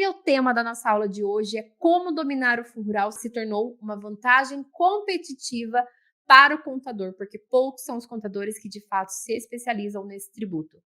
o tema da nossa aula de hoje é como dominar o Fundo Rural se tornou uma vantagem competitiva para o contador, porque poucos são os contadores que de fato se especializam nesse tributo.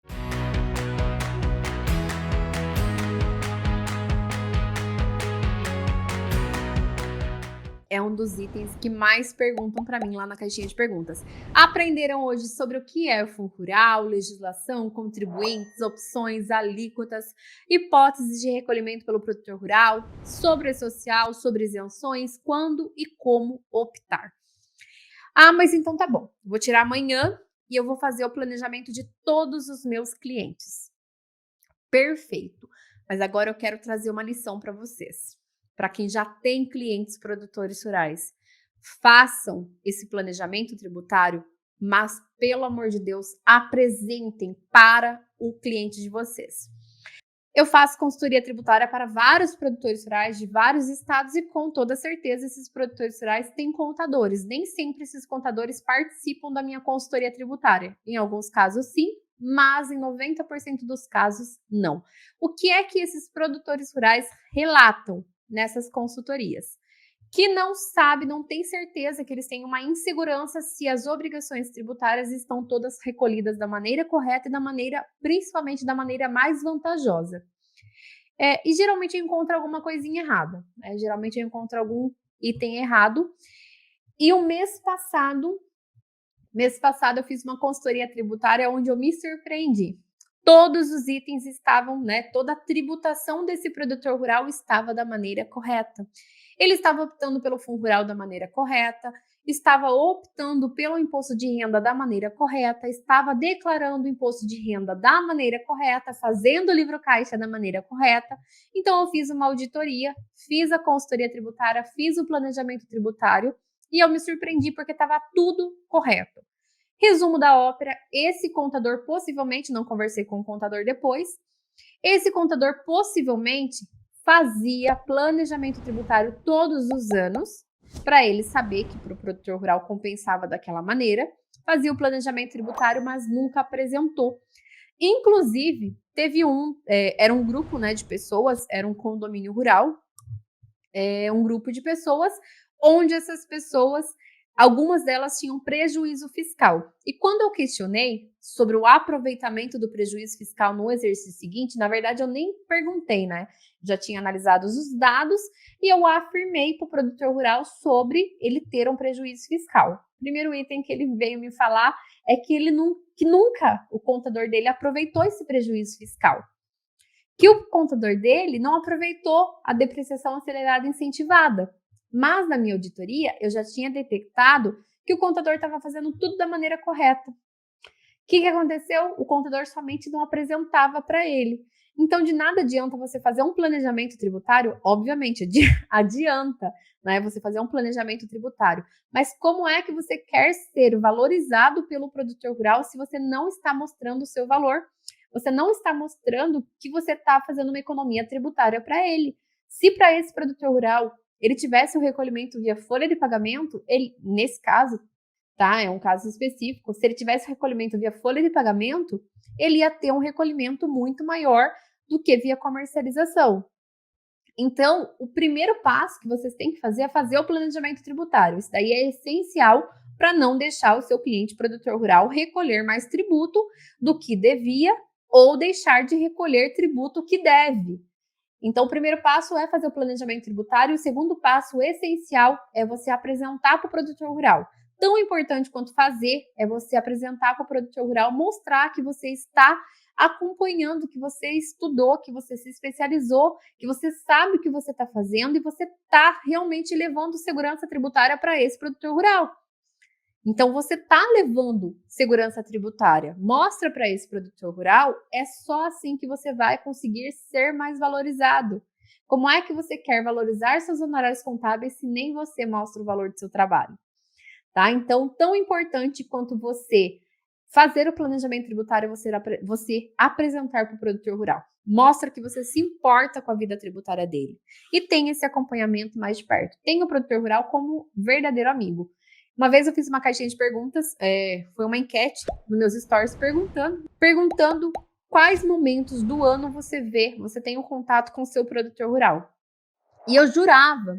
É um dos itens que mais perguntam para mim lá na caixinha de perguntas. Aprenderam hoje sobre o que é o Fundo Rural, legislação, contribuintes, opções, alíquotas, hipóteses de recolhimento pelo produtor rural, sobre social, sobre isenções, quando e como optar. Ah, mas então tá bom. Vou tirar amanhã e eu vou fazer o planejamento de todos os meus clientes. Perfeito. Mas agora eu quero trazer uma lição para vocês. Para quem já tem clientes produtores rurais, façam esse planejamento tributário, mas, pelo amor de Deus, apresentem para o cliente de vocês. Eu faço consultoria tributária para vários produtores rurais de vários estados e, com toda certeza, esses produtores rurais têm contadores. Nem sempre esses contadores participam da minha consultoria tributária. Em alguns casos, sim, mas em 90% dos casos, não. O que é que esses produtores rurais relatam nessas consultorias? Que não sabe, não tem certeza que eles têm uma insegurança se as obrigações tributárias estão todas recolhidas da maneira correta e da maneira, principalmente da maneira mais vantajosa. E geralmente eu encontro alguma coisinha errada, geralmente eu encontro algum item errado. E o mês passado eu fiz uma consultoria tributária onde eu me surpreendi. Todos os itens estavam, toda a tributação desse produtor rural estava da maneira correta. Ele estava optando pelo Fundo Rural da maneira correta, estava optando pelo imposto de renda da maneira correta, estava declarando o imposto de renda da maneira correta, fazendo o livro caixa da maneira correta. Então eu fiz uma auditoria, fiz a consultoria tributária, fiz o planejamento tributário e eu me surpreendi porque estava tudo correto. Resumo da ópera, esse contador possivelmente, não conversei com o contador depois, esse contador possivelmente fazia planejamento tributário todos os anos, para ele saber que para o produtor rural compensava daquela maneira, fazia o planejamento tributário, mas nunca apresentou. Inclusive, teve era um grupo de pessoas, era um condomínio rural, um grupo de pessoas, onde essas pessoas, algumas delas tinham prejuízo fiscal. E quando eu questionei sobre o aproveitamento do prejuízo fiscal no exercício seguinte, na verdade eu nem perguntei, Já tinha analisado os dados e eu afirmei para o produtor rural sobre ele ter um prejuízo fiscal. O primeiro item que ele veio me falar é que que nunca o contador dele aproveitou esse prejuízo fiscal. Que o contador dele não aproveitou a depreciação acelerada incentivada. Mas na minha auditoria, eu já tinha detectado que o contador estava fazendo tudo da maneira correta. O que aconteceu? O contador somente não apresentava para ele. Então, de nada adianta você fazer um planejamento tributário, obviamente, adianta, você fazer um planejamento tributário. Mas como é que você quer ser valorizado pelo produtor rural se você não está mostrando o seu valor? Você não está mostrando que você está fazendo uma economia tributária para ele. Se para esse produtor rural ele tivesse o recolhimento via folha de pagamento, ele, nesse caso, é um caso específico, se ele tivesse recolhimento via folha de pagamento, ele ia ter um recolhimento muito maior do que via comercialização. Então, o primeiro passo que vocês têm que fazer é fazer o planejamento tributário. Isso daí é essencial para não deixar o seu cliente produtor rural recolher mais tributo do que devia ou deixar de recolher tributo que deve. Então, o primeiro passo é fazer o planejamento tributário. O segundo passo essencial é você apresentar para o produtor rural. Tão importante quanto fazer é você apresentar para o produtor rural, mostrar que você está acompanhando, que você estudou, que você se especializou, que você sabe o que você está fazendo e você está realmente levando segurança tributária para esse produtor rural. Então, você está levando segurança tributária. Mostra para esse produtor rural, é só assim que você vai conseguir ser mais valorizado. Como é que você quer valorizar seus honorários contábeis se nem você mostra o valor do seu trabalho? Então, tão importante quanto você fazer o planejamento tributário, você apresentar para o produtor rural. Mostra que você se importa com a vida tributária dele. E tem esse acompanhamento mais de perto. Tem o produtor rural como verdadeiro amigo. Uma vez eu fiz uma caixinha de perguntas, foi uma enquete nos meus stories perguntando quais momentos do ano você tem um contato com o seu produtor rural. E eu jurava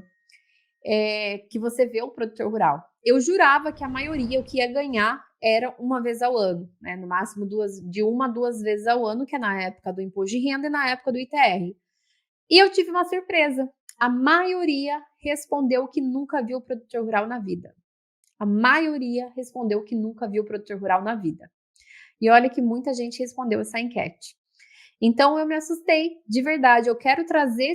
que você vê o produtor rural. Eu jurava que a maioria, o que ia ganhar era uma vez ao ano, né? No máximo de 1 a 2 vezes ao ano, que é na época do imposto de renda e na época do ITR. E eu tive uma surpresa. A maioria respondeu que nunca viu o produtor rural na vida. A maioria respondeu que nunca viu o produtor rural na vida. E olha que muita gente respondeu essa enquete. Então eu me assustei, de verdade. Eu quero fazer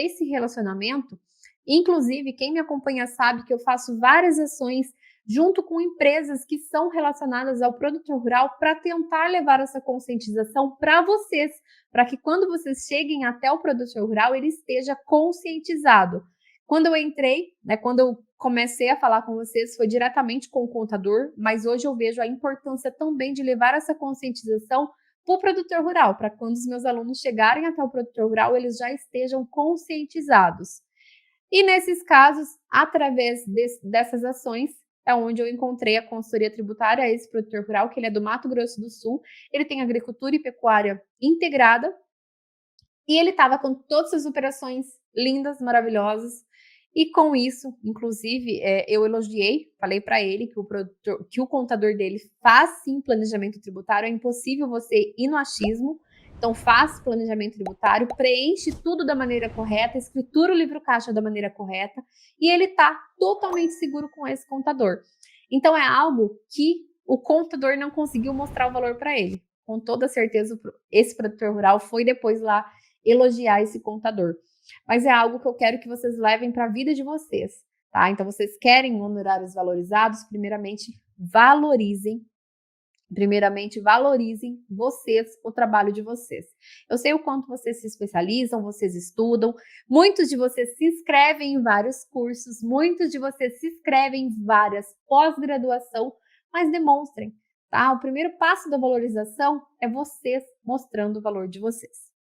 esse relacionamento. Inclusive, quem me acompanha sabe que eu faço várias ações junto com empresas que são relacionadas ao produtor rural para tentar levar essa conscientização para vocês, para que quando vocês cheguem até o produtor rural, ele esteja conscientizado. Quando eu entrei, né, quando eu comecei a falar com vocês, foi diretamente com o contador, mas hoje eu vejo a importância também de levar essa conscientização para o produtor rural, para quando os meus alunos chegarem até o produtor rural, eles já estejam conscientizados. E nesses casos, através dessas ações, é onde eu encontrei a consultoria tributária a esse produtor rural, que ele é do Mato Grosso do Sul, ele tem agricultura e pecuária integrada, e ele estava com todas as operações lindas, maravilhosas, e com isso, inclusive, eu elogiei, falei para ele que o contador dele faz sim planejamento tributário, é impossível você ir no achismo, então faz planejamento tributário, preenche tudo da maneira correta, escritura o livro caixa da maneira correta, e ele está totalmente seguro com esse contador. Então é algo que o contador não conseguiu mostrar o valor para ele. Com toda certeza, esse produtor rural foi depois lá elogiar esse contador. Mas é algo que eu quero que vocês levem para a vida de vocês, tá? Então, vocês querem honorários valorizados? Primeiramente, valorizem vocês, o trabalho de vocês. Eu sei o quanto vocês se especializam, vocês estudam, muitos de vocês se inscrevem em vários cursos, muitos de vocês se inscrevem em várias pós-graduação, mas demonstrem, tá? O primeiro passo da valorização é vocês mostrando o valor de vocês.